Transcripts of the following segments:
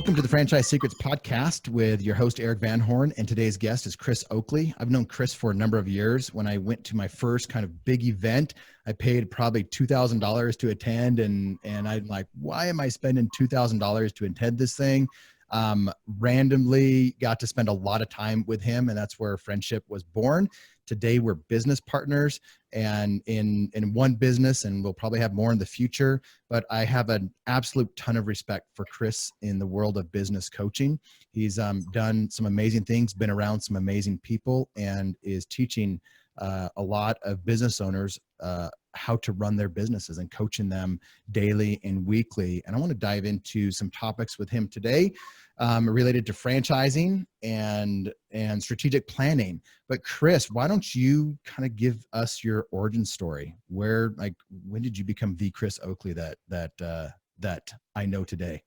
Welcome to the Franchise Secrets Podcast with your host, Erik Van Horn, and today's guest is Chris Oakley. I've known Chris for a number of years. When I went to my first kind of big event, I paid probably $2,000 to attend, and I'm like, why am I spending $2,000 to attend this thing? Randomly got to spend a lot of time with him, and that's where friendship was born. Today, we're business partners and in one business, and we'll probably have more in the future. But I have an absolute ton of respect for Chris in the world of business coaching. He's done some amazing things, been around some amazing people, and is teaching a lot of business owners how to run their businesses and coaching them daily and weekly. And I want to dive into some topics with him today related to franchising and strategic planning. But Chris, why don't you kind of give us your origin story? When did you become the Chris Oakley that I know today?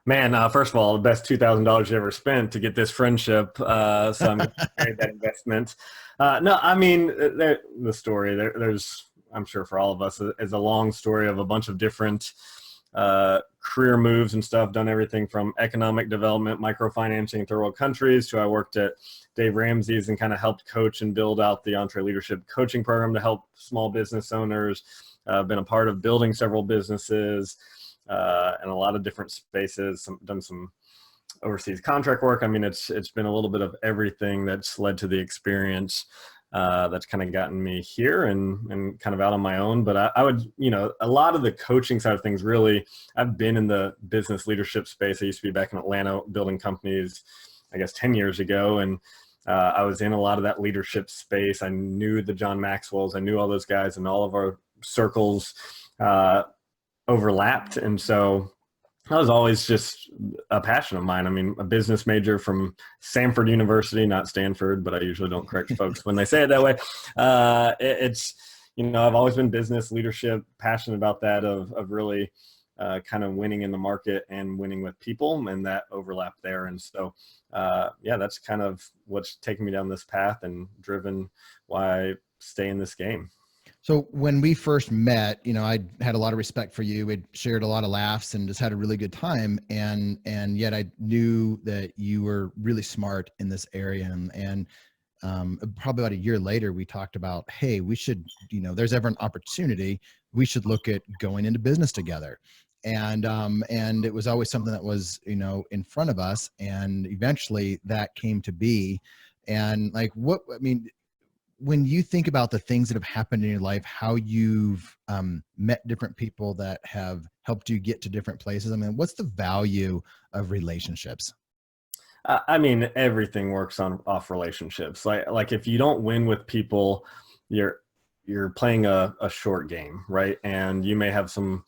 Man, first of all, the best $2,000 you ever spent to get this friendship. So I'm glad you made that investment. No, I mean, the story, there's, I'm sure for all of us, is a long story of a bunch of different career moves and stuff, done everything from economic development, microfinancing third world countries, to I worked at Dave Ramsey's and kind of helped coach and build out the Entre Leadership coaching program to help small business owners. Been a part of building several businesses in a lot of different spaces, done some overseas contract work. I mean, it's been a little bit of everything that's led to the experience that's kind of gotten me here and kind of out on my own. But I would, a lot of the coaching side of things, really, I've been in the business leadership space. I used to be back in Atlanta building companies, I guess, 10 years ago. And I was in a lot of that leadership space. I knew the John Maxwells. I knew all those guys, and all of our circles overlapped. And so that was always just a passion of mine. I mean, a business major from Samford University, not Stanford, but I usually don't correct folks when they say it that way. I've always been business leadership, passionate about that, of really kind of winning in the market and winning with people, and that overlap there. And so, that's kind of what's taken me down this path and driven why I stay in this game. So when we first met, I had a lot of respect for you. We'd shared a lot of laughs and just had a really good time. And yet I knew that you were really smart in this area. And probably about a year later, we talked about, hey, we should, there's ever an opportunity, we should look at going into business together. And it was always something that was, in front of us. And eventually that came to be. And when you think about the things that have happened in your life, how you've met different people that have helped you get to different places, what's the value of relationships? Everything works off relationships. Like if you don't win with people, you're playing a short game, right? And you may have some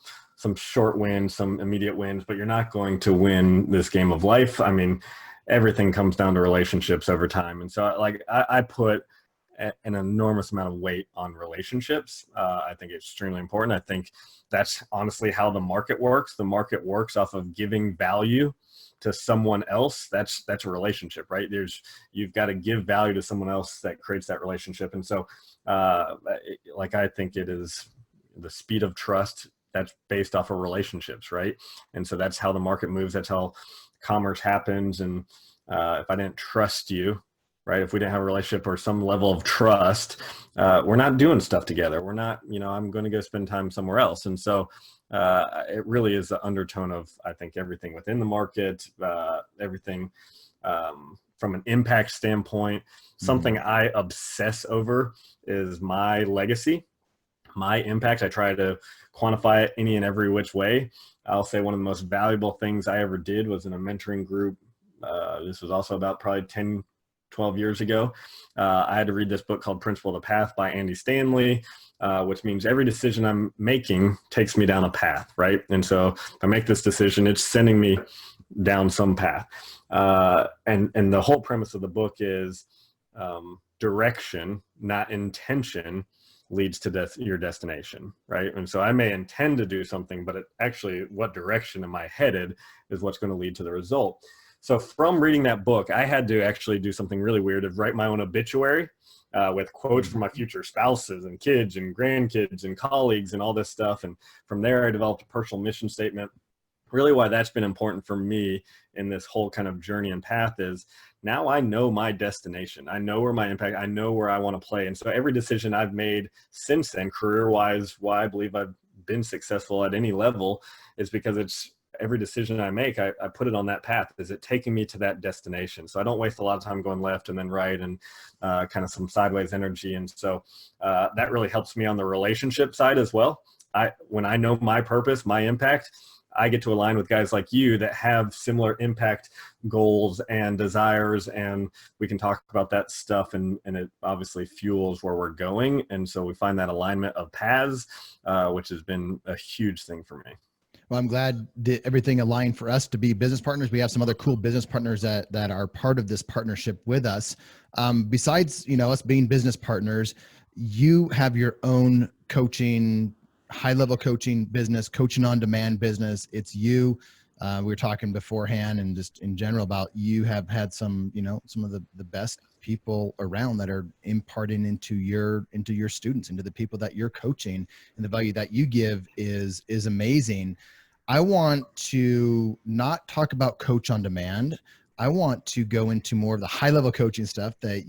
short wins, some immediate wins, but you're not going to win this game of life. Everything comes down to relationships over time. And so I put an enormous amount of weight on relationships. I think it's extremely important. I think that's honestly how the market works. The market works off of giving value to someone else. That's a relationship, right? You've got to give value to someone else that creates that relationship. And so I think it is the speed of trust that's based off of relationships, right? And so that's how the market moves. That's how commerce happens. And if I didn't trust you, right, if we didn't have a relationship or some level of trust, we're not doing stuff together. We're not, I'm going to go spend time somewhere else. And so it really is the undertone of, I think, everything within the market, everything from an impact standpoint. Something I obsess over is my legacy, my impact. I try to quantify it any and every which way. I'll say one of the most valuable things I ever did was in a mentoring group. This was also about probably 10, 12 years ago. I had to read this book called Principle of the Path by Andy Stanley, which means every decision I'm making takes me down a path, right? And so if I make this decision, it's sending me down some path. And the whole premise of the book is direction, not intention, leads to your destination, right? And so I may intend to do something, but what direction am I headed is what's going to lead to the result. So from reading that book, I had to actually do something really weird, of write my own obituary with quotes from my future spouses and kids and grandkids and colleagues and all this stuff. And from there, I developed a personal mission statement. really why that's been important for me in this whole kind of journey and path is now I know my destination. I know where my impact, I know where I want to play. And so every decision I've made since then, career-wise, why I believe I've been successful at any level is because it's every decision I make, I put it on that path. Is it taking me to that destination? So I don't waste a lot of time going left and then right and kind of some sideways energy. And so that really helps me on the relationship side as well. When I know my purpose, my impact, I get to align with guys like you that have similar impact goals and desires, and we can talk about that stuff, and it obviously fuels where we're going. And so we find that alignment of paths, which has been a huge thing for me. Well, I'm glad that everything aligned for us to be business partners. We have some other cool business partners that are part of this partnership with us. Besides, us being business partners, you have your own coaching, high-level coaching business, coaching on demand business. It's you. We were talking beforehand and just in general about you have had some, some of the best people around that are imparting into your students, into the people that you're coaching, and the value that you give is amazing. I want to not talk about coach on demand. I want to go into more of the high level coaching stuff that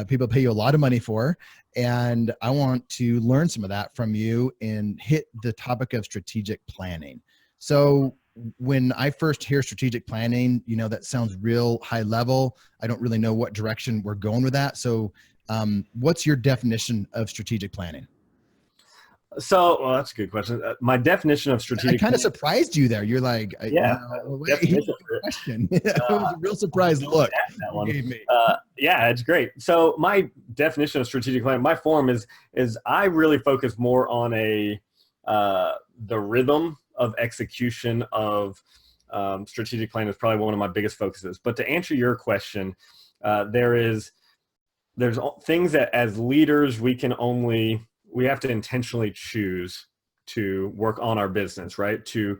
people pay you a lot of money for. And I want to learn some of that from you and hit the topic of strategic planning. So when I first hear strategic planning, that sounds real high level. I don't really know what direction we're going with that. So what's your definition of strategic planning? So, well, that's a good question. My definition of strategic, I kind of surprised you there. You're like, yeah, question. It was a real surprise look that one. you gave me. Yeah, it's great. So my definition of strategic plan, my form is I really focus more on the rhytm of execution of strategic plan is probably one of my biggest focuses. But to answer your question, there's things that as leaders we have to intentionally choose to work on our business, right? To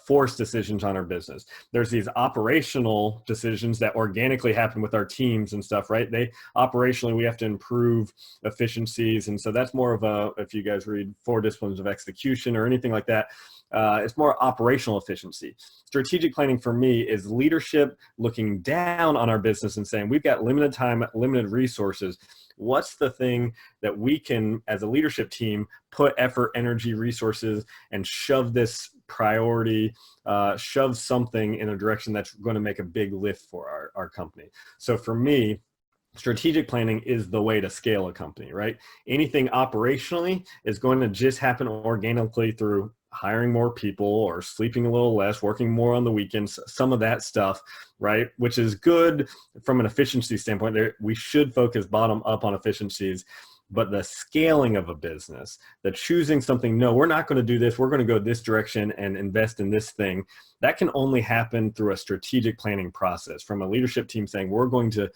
force decisions on our business. There's these operational decisions that organically happen with our teams and stuff, right? Operationally, we have to improve efficiencies. And so that's more of if you guys read 4 Disciplines of Execution or anything like that, it's more operational efficiency. Strategic planning for me is leadership looking down on our business and saying, we've got limited time, limited resources. What's the thing that we can, as a leadership team, put effort, energy, resources, and shove this priority, shove something in a direction that's going to make a big lift for our company. So for me, strategic planning is the way to scale a company, right? Anything operationally is going to just happen organically through hiring more people or sleeping a little less, working more on the weekends, some of that stuff, right? Which is good from an efficiency standpoint. We should focus bottom up on efficiencies, but the scaling of a business, the choosing something, no, we're not going to do this. We're going to go this direction and invest in this thing. That can only happen through a strategic planning process from a leadership team saying, we're going to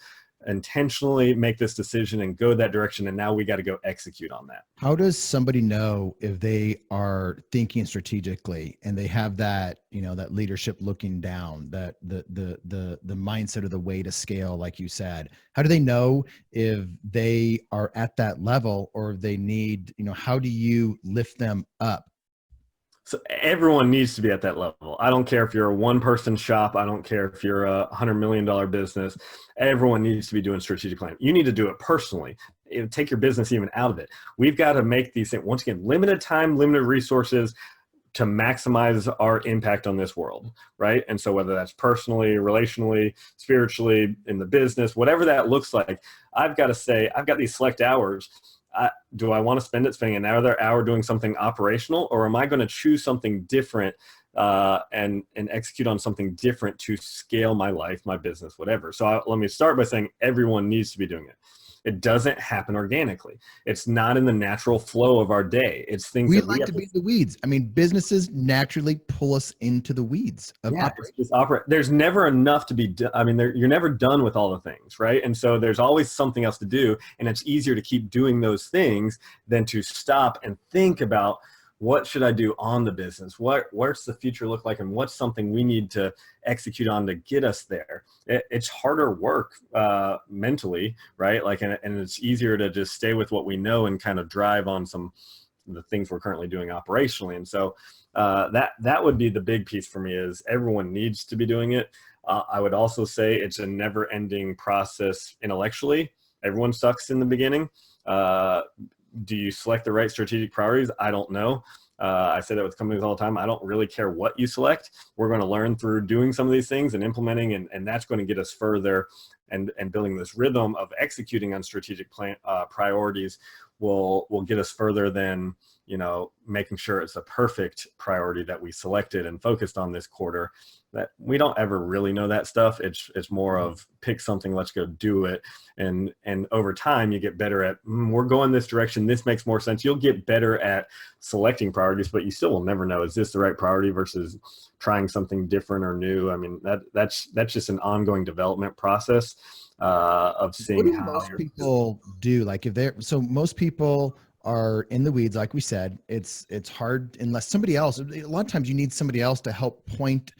intentionally make this decision and go that direction, and now we got to go execute on that. How does somebody know if they are thinking strategically and they have that, that leadership looking down, that the mindset of the way to scale, like you said? How do they know if they are at that level or if they need, how do you lift them up? So everyone needs to be at that level. I don't care if you're a one-person shop. I don't care if you're a $100 million business. Everyone needs to be doing strategic planning. You need to do it personally. Take your business even out of it. We've got to make these things, once again, limited time, limited resources to maximize our impact on this world, right? And so whether that's personally, relationally, spiritually, in the business, whatever that looks like, I've got to say, I've got these select hours. Do I want to spending another hour doing something operational, or am I going to choose something different and execute on something different to scale my life, my business, whatever? So let me start by saying everyone needs to be doing it. It doesn't happen organically. It's not in the natural flow of our day. It's things we that like to be in the weeds. I mean, businesses naturally pull us into the weeds of operation. There's never enough to be done. I mean, you're never done with all the things, right? And so there's always something else to do, and it's easier to keep doing those things than to stop and think about, what should I do on the business? What's the future look like? And what's something we need to execute on to get us there? It's harder work mentally, right? And it's easier to just stay with what we know and kind of drive on some the things we're currently doing operationally. And so that would be the big piece for me, is everyone needs to be doing it. I would also say it's a never-ending process intellectually. Everyone sucks in the beginning. Do you select the right strategic priorities? I don't know. I say that with companies all the time. I don't really care what you select. We're going to learn through doing some of these things and implementing, and that's going to get us further. And building this rhythm of executing on strategic priorities will get us further than, making sure it's a perfect priority that we selected and focused on this quarter. That we don't ever really know that stuff. It's more of pick something, let's go do it. And over time you get better at, we're going this direction. This makes more sense. You'll get better at selecting priorities, but you still will never know, is this the right priority versus trying something different or new? I mean, that's just an ongoing development process of seeing how most people do. Like most people are in the weeds, like we said. It's hard unless somebody else, a lot of times you need somebody else to help point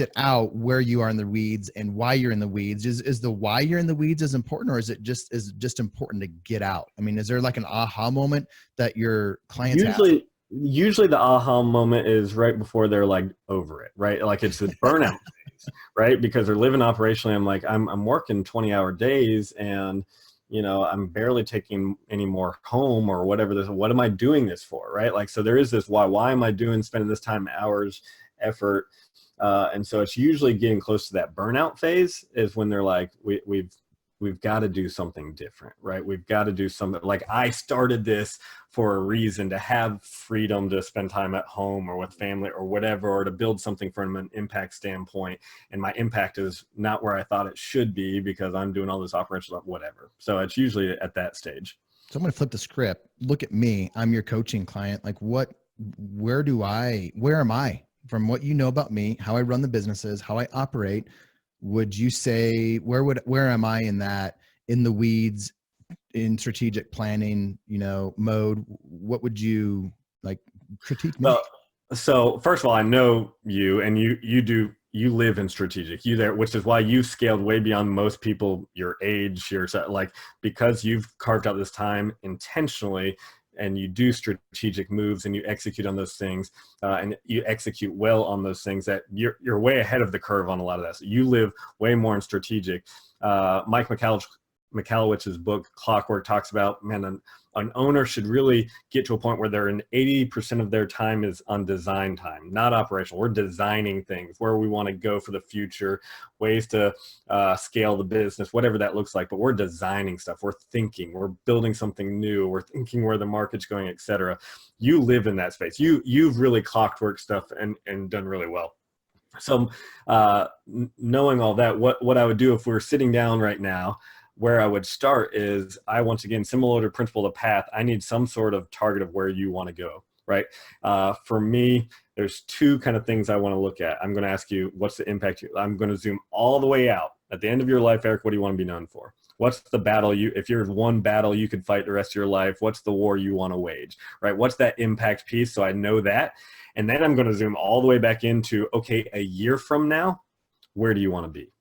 it out where you are in the weeds and why you're in the weeds. Is the why you're in the weeds as important, or is it just important to get out? I mean, is there like an aha moment that your clients have? Usually the aha moment is right before they're like over it, right? Like it's the burnout phase, right? Because they're living operationally. I'm like, I'm working 20-hour days, and I'm barely taking any more home or whatever. What am I doing this for, right? Like, so there is this why am I spending this time, hours, effort? And so it's usually getting close to that burnout phase is when they're like, we've got to do something different, right? We've got to do something. Like, I started this for a reason, to have freedom to spend time at home or with family or whatever, or to build something from an impact standpoint. And my impact is not where I thought it should be because I'm doing all this operational whatever. So it's usually at that stage. So I'm going to flip the script. Look at me. I'm your coaching client. Like, where am I from what you know about me, how I run the businesses, how I operate? Would you say, where am I in the weeds, in strategic planning, mode? What would you like critique me? So first of all, I know you, and you live in strategic, which is why you've scaled way beyond most people your age, because you've carved out this time intentionally, and you do strategic moves and you execute on those things, and you execute well on those things, that you're way ahead of the curve on a lot of that. So you live way more in strategic. Mike Michalowicz's book Clockwork talks about, man, an owner should really get to a point where they're in 80% of their time is on design time, not operational. We're designing things, where we want to go for the future, ways to scale the business, whatever that looks like. But we're designing stuff. We're thinking. We're building something new. We're thinking where the market's going, et cetera. You live in that space. You've really clockwork stuff and done really well. So knowing all that, what I would do if we're sitting down right now, where I would start is, I, once again, similar to principle of path, I need some sort of target of where you want to go, right? For me, there's two kind of things I want to look at. I'm going to ask you, what's the impact? I'm going to zoom all the way out. At the end of your life, Erik, what do you want to be known for? What's the battle if you're one battle you could fight the rest of your life, what's the war you want to wage, right? What's that impact piece? So I know that. And then I'm going to zoom all the way back into, okay, a year from now, where do you want to be?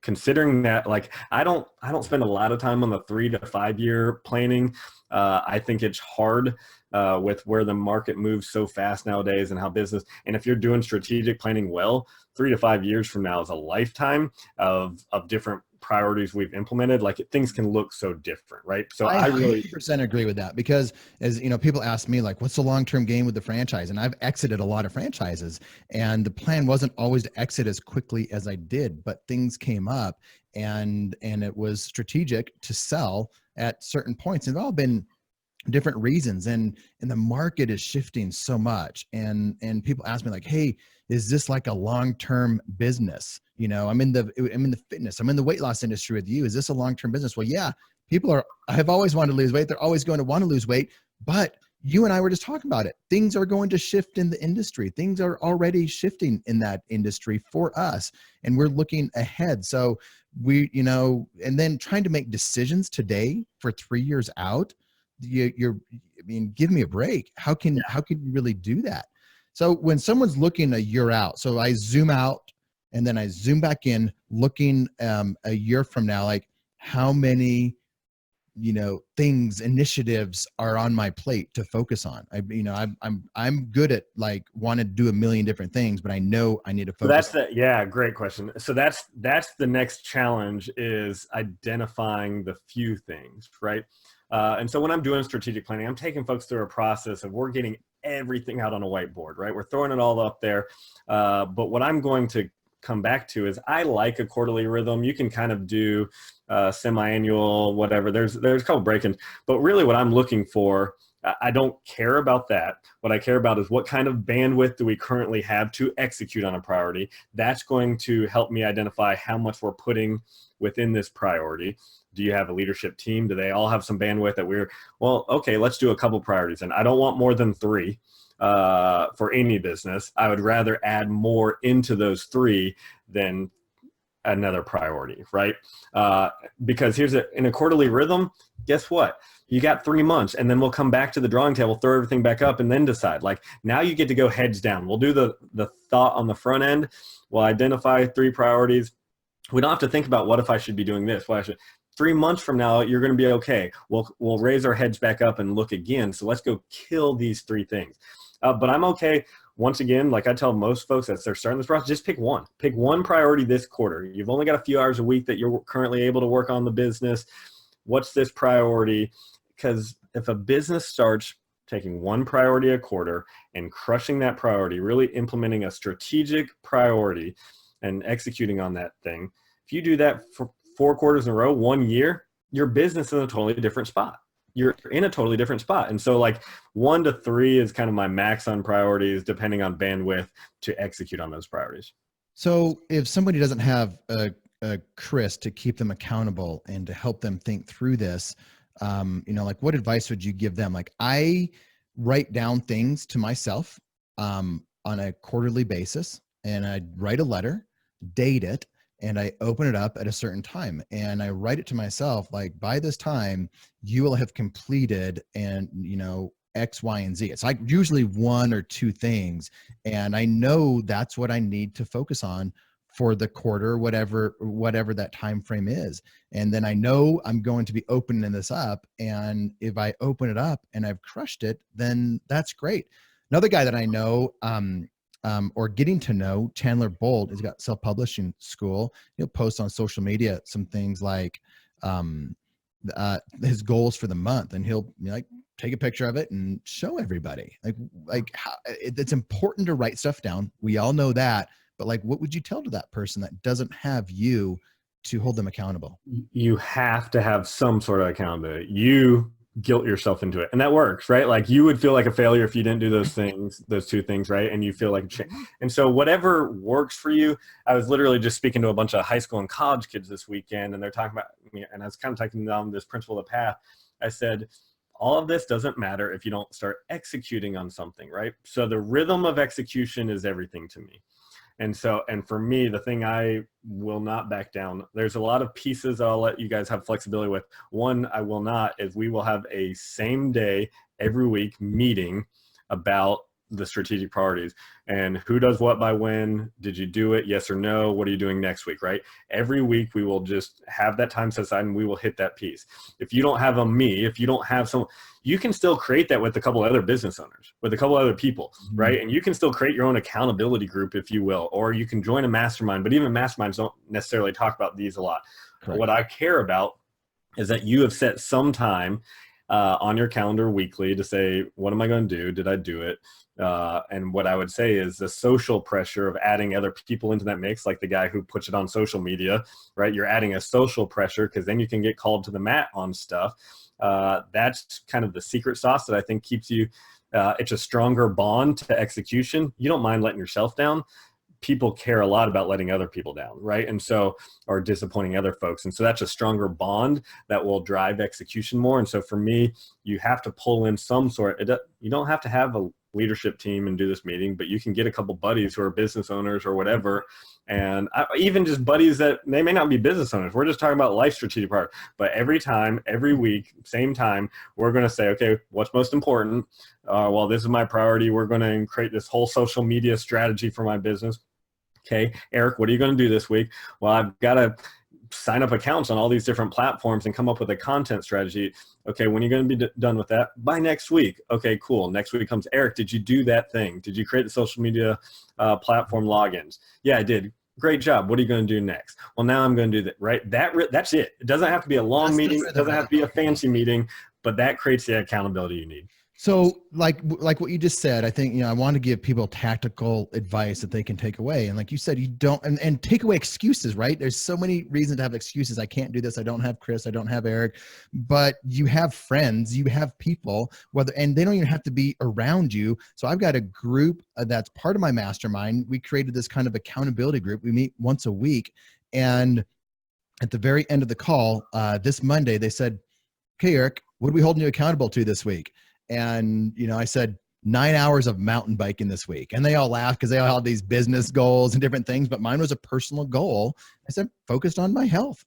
Considering that, like, I don't spend a lot of time on the 3 to 5 year planning. I think it's hard with where the market moves so fast nowadays, and how business, and if you're doing strategic planning well, 3 to 5 years from now is a lifetime of different priorities we've implemented. Like, things can look so different, right? So I really 100% agree with that, because as people ask me, like, what's the long-term game with the franchise? And I've exited a lot of franchises, and the plan wasn't always to exit as quickly as I did, but things came up, and it was strategic to sell at certain points. It's all been different reasons, and the market is shifting so much, and people ask me, like, hey, is this like a long-term business? I'm in the fitness, I'm in the weight loss industry with you. Is this a long-term business? Well, yeah, I have always wanted to lose weight. They're always going to want to lose weight, but you and I were just talking about it. Things are going to shift in the industry. Things are already shifting in that industry for us, and we're looking ahead. So and then trying to make decisions today for 3 years out, give me a break. How can you really do that? So when someone's looking a year out, so I zoom out and then I zoom back in, looking a year from now, like, how many things, initiatives are on my plate to focus on. I'm good at like wanting to do a million different things, but I know I need to So focus. great question. So that's the next challenge, is identifying the few things, right? And so when I'm doing strategic planning, I'm taking folks through a process of we're getting everything out on a whiteboard, right? We're throwing it all up there. But what I'm going to come back to is I like a quarterly rhythm. You can kind of do semi-annual, whatever. There's a couple break-ins, but really what I'm looking for, I don't care about that. What I care about is what kind of bandwidth do we currently have to execute on a priority. That's going to help me identify how much we're putting within this priority. Do you have a leadership team? Do they all have some bandwidth that okay, let's do a couple priorities. And I don't want more than 3 for any business. I would rather add more into those 3 than another priority, right? Because in a quarterly rhythm, guess what? You got 3 months, and then we'll come back to the drawing table, throw everything back up, and then decide. Like, now you get to go heads down. We'll do the thought on the front end. We'll identify 3 priorities. We don't have to think about what if I should be doing this. 3 months from now, you're going to be okay. We'll raise our heads back up and look again. So let's go kill these 3 things. But I'm okay. Once again, like I tell most folks as they're starting this process, just pick one. Pick one priority this quarter. You've only got a few hours a week that you're currently able to work on the business. What's this priority? Because if a business starts taking one priority a quarter and crushing that priority, really implementing a strategic priority and executing on that thing, if you do that for 4 quarters in a row, 1 year, your business is in a totally different spot. You're in a totally different spot. And so like 1 to 3 is kind of my max on priorities, depending on bandwidth to execute on those priorities. So if somebody doesn't have a Chris to keep them accountable and to help them think through this, like what advice would you give them? Like, I write down things to myself on a quarterly basis, and I write a letter, date it, and I open it up at a certain time, and I write it to myself, like, by this time you will have completed and X, Y, and Z. It's like usually 1 or 2 things. And I know that's what I need to focus on for the quarter, whatever that time frame is. And then I know I'm going to be opening this up. And if I open it up and I've crushed it, then that's great. Another guy that I know, or getting to know, Chandler Bolt, has got self-publishing school. He'll post on social media some things like his goals for the month, and he'll take a picture of it and show everybody. Like how it's important to write stuff down. We all know that, but like, what would you tell to that person that doesn't have you to hold them accountable? You have to have some sort of accountability. You guilt yourself into it, and that works, right? Like, you would feel like a failure if you didn't do those things, those 2 things, right? And you feel like and so whatever works for you. I was literally just speaking to a bunch of high school and college kids this weekend, and they're talking about me, and I was kind of taking down this principle of the path. I said, all of this doesn't matter if you don't start executing on something, right? So the rhythm of execution is everything to me. And for me, the thing I will not back down, there's a lot of pieces I'll let you guys have flexibility with. One I will not is we will have a same day every week meeting about the strategic priorities and who does what by when. Did you do it? Yes or no? What are you doing next week, right? Every week we will just have that time set aside and we will hit that piece. If you don't have if you don't have someone, you can still create that with a couple of other business owners, with a couple of other people, right? And you can still create your own accountability group, if you will, or you can join a mastermind, but even masterminds don't necessarily talk about these a lot. Correct. What I care about is that you have set some time on your calendar weekly to say, what am I going to do? Did I do it? And what I would say is the social pressure of adding other people into that mix, like the guy who puts it on social media, right? You're adding a social pressure because then you can get called to the mat on stuff. That's kind of the secret sauce that I think keeps you, it's a stronger bond to execution. You don't mind letting yourself down. People care a lot about letting other people down, right? And so, or disappointing other folks. And so that's a stronger bond that will drive execution more. And so for me, you have to pull in some sort, you don't have to have a leadership team and do this meeting, but you can get a couple buddies who are business owners or whatever. And even just buddies that they may not be business owners. We're just talking about life strategic part. But every time, every week, same time, we're going to say, okay, what's most important? Well, this is my priority. We're going to create this whole social media strategy for my business. Okay, Erik, what are you going to do this week? Well, I've got to sign up accounts on all these different platforms and come up with a content strategy. Okay, when are you going to be done with that? By next week. Okay, cool. Next week comes, Erik, did you do that thing? Did you create the social media platform logins? Yeah, I did. Great job. What are you going to do next? Well, now I'm going to do that, right? That's it. It doesn't have to be a long meeting. It doesn't have to be a fancy meeting, but that creates the accountability you need. So like what you just said, I think, I want to give people tactical advice that they can take away. And like you said, you don't, and take away excuses, right? There's so many reasons to have excuses. I can't do this. I don't have Chris. I don't have Erik, but you have friends, you have people, and they don't even have to be around you. So I've got a group that's part of my mastermind. We created this kind of accountability group. We meet once a week. And at the very end of the call, this Monday, they said, "Okay, Erik, what are we holding you accountable to this week?" And, I said 9 hours of mountain biking this week. And they all laughed because they all had these business goals and different things, but mine was a personal goal. I said, focused on my health.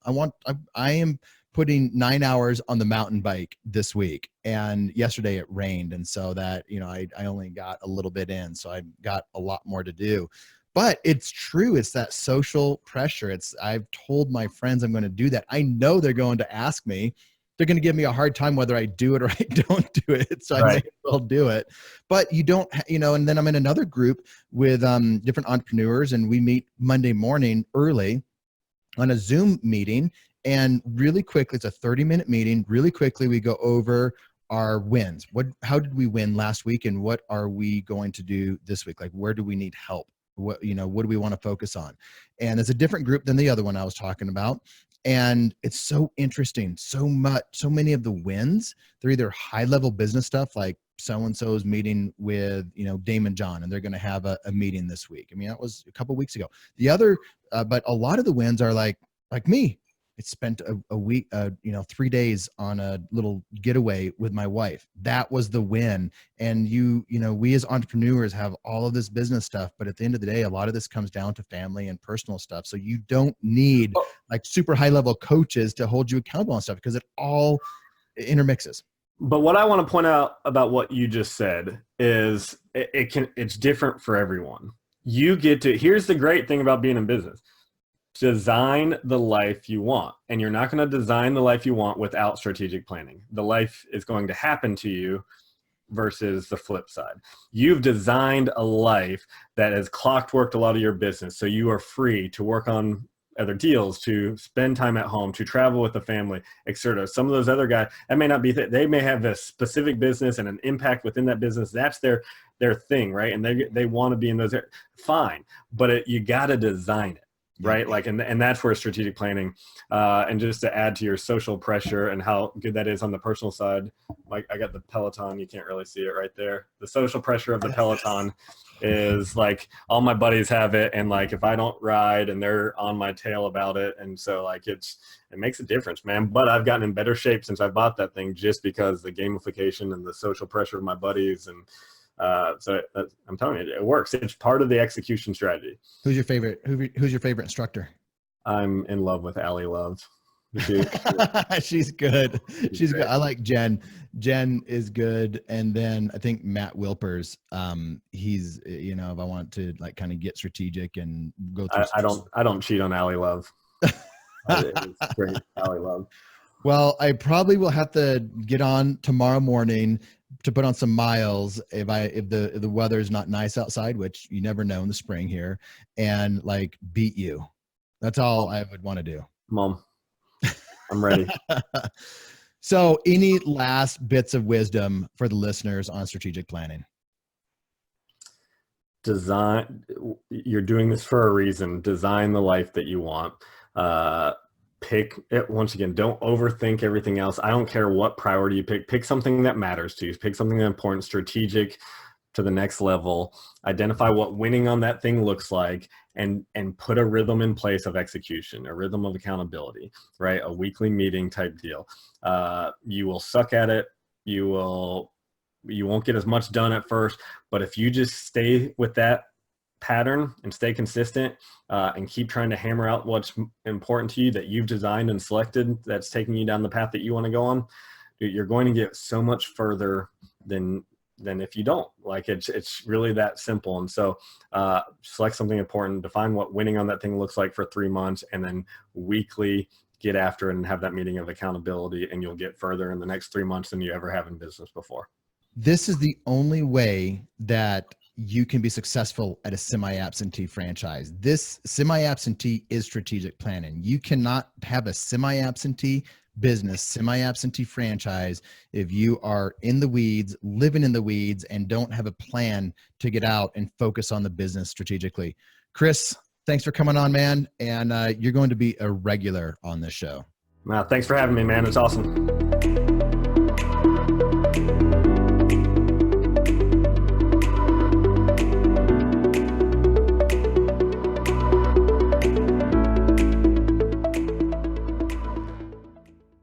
I am putting 9 hours on the mountain bike this week. And yesterday it rained. And so that, I only got a little bit in, so I got a lot more to do. But it's true. It's that social pressure. I've told my friends I'm going to do that. I know they're going to ask me. They're going to give me a hard time whether I do it or I don't do it. So I may as well do it. But you don't, and then I'm in another group with different entrepreneurs, and we meet Monday morning early on a Zoom meeting. And really quickly, it's a 30-minute meeting. Really quickly, we go over our wins. How did we win last week? And what are we going to do this week? Like, where do we need help? What do we want to focus on? And it's a different group than the other one I was talking about. And it's so interesting. So many of the wins, they're either high level business stuff, like so-and-so is meeting with, Damon John, and they're going to have a meeting this week. I mean, that was a couple of weeks ago. The other, but a lot of the wins are like me. I spent a week, 3 days on a little getaway with my wife. That was the win. And we as entrepreneurs have all of this business stuff, but at the end of the day, a lot of this comes down to family and personal stuff. So you don't need like super high level coaches to hold you accountable on stuff, because it all intermixes. But what I want to point out about what you just said is it's different for everyone. Here's the great thing about being in business. Design the life you want, and you're not going to design the life you want without strategic planning. The life is going to happen to you versus the flip side. You've designed a life that has clockworked a lot of your business, so you are free to work on other deals, to spend time at home, to travel with the family, etc. Some of those other guys, that may not be, they may have a specific business and an impact within that business. That's their thing, right? And they want to be in those areas. Fine, but you got to design it. Right. Like, and that's where strategic planning, and just to add to your social pressure and how good that is on the personal side. Like, I got the Peloton, you can't really see it right there. The social pressure of the Peloton is like, all my buddies have it. And like, if I don't ride, and they're on my tail about it. And so like, it makes a difference, man. But I've gotten in better shape since I bought that thing, just because the gamification and the social pressure of my buddies. And so I'm telling you, it works. It's part of the execution strategy. Who's your favorite instructor? I'm in love with Allie Love. She's good. She's good. I like Jen. Jen is good. And then I think Matt Wilpers, he's, if I want to like kind of get strategic and go through. I don't cheat on Allie Love. It's great, Allie Love. Well, I probably will have to get on tomorrow morning to put on some miles if the weather is not nice outside, which you never know in the spring here, and like beat you. That's all I would want to do. Mom, I'm ready. So any last bits of wisdom for the listeners on strategic planning? You're doing this for a reason. Design the life that you want. Pick it. Once again, don't overthink everything else. I don't care what priority you pick something that matters to you. Pick something that's important, strategic, to the next level. Identify what winning on that thing looks like, and put a rhythm in place of execution, a rhythm of accountability, right? A weekly meeting type deal. You will suck at it. You won't get as much done at first, but if you just stay with that pattern and stay consistent, and keep trying to hammer out what's important to you that you've designed and selected, that's taking you down the path that you want to go on, you're going to get so much further than than if you don't. Like it's really that simple. And so select something important, define what winning on that thing looks like for 3 months, and then weekly get after it and have that meeting of accountability, and you'll get further in the next 3 months than you ever have in business before. This is the only way that you can be successful at a semi-absentee franchise. This semi-absentee is strategic planning. You cannot have a semi-absentee business, semi-absentee franchise if you are in the weeds, living in the weeds, and don't have a plan to get out and focus on the business strategically. Chris, thanks for coming on, man. And you're going to be a regular on this show. Thanks for having me, man. It's awesome.